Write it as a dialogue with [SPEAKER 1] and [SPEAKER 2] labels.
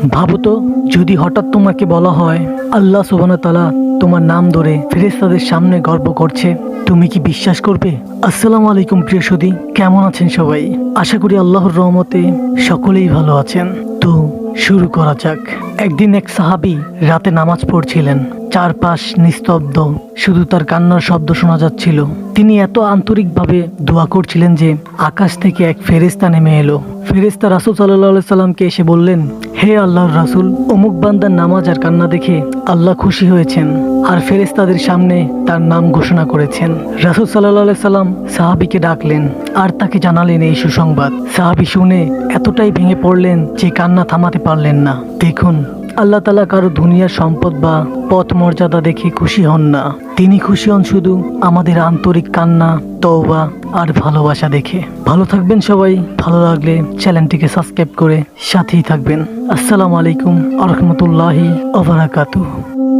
[SPEAKER 1] ভাবো তো, যদি হঠাৎ তোমাকে বলা হয় আল্লাহ সুবহানাহু ওয়া তাআলা তোমার নাম ধরে ফেরেশতাদের সামনে গর্ব করছে, তুমি কি বিশ্বাস করবে? আসসালামু আলাইকুম প্রিয় সুধী, কেমন আছেন সবাই? আশা করি আল্লাহর রহমতে সকলেই ভালো আছেন। তো শুরু করা যাক। একদিন এক সাহাবী রাতে নামাজ পড়ছিলেন। চারপাশ নিস্তব্ধ, শুধু তার কান্নার শব্দ শোনা যাচ্ছিল। তিনি এত আন্তরিকভাবে দোয়া করছিলেন যে আকাশ থেকে এক ফেরেশতা নেমে এলো। ফেরেশতা রাসূল সাল্লাল্লাহু আলাইহি সাল্লামকে এসে বললেন, হে আল্লাহর রাসূল, অমুক বান্দার নামাজ আর কান্না দেখে আল্লাহ খুশি হয়েছেন আর ফেরেশতাদের সামনে তার নাম ঘোষণা করেছেন। রাসূল সাল্লাল্লাহু আলাইহি সাল্লাম সাহাবীকে ডাকলেন আর তাকে জানালেন এই সুসংবাদ। সাহাবী শুনে এতটাই ভেঙে পড়লেন যে কান্না থামাতে পারলেন না। দেখুন, আল্লাহ তাআলা কারো দুনিয়ার সম্পদ বা পথ মর্যাদা দেখে খুশি হন না। তিনি খুশি হন শুধু আমাদের আন্তরিক কান্না, তওবা আর ভালোবাসা দেখে। ভালো থাকবেন সবাই। ভালো লাগলে চ্যানেলটিকে সাবস্ক্রাইব করে সাথেই থাকবেন। আসসালামু আলাইকুম ওয়া রাহমাতুল্লাহি ওয়া বারাকাতুহু।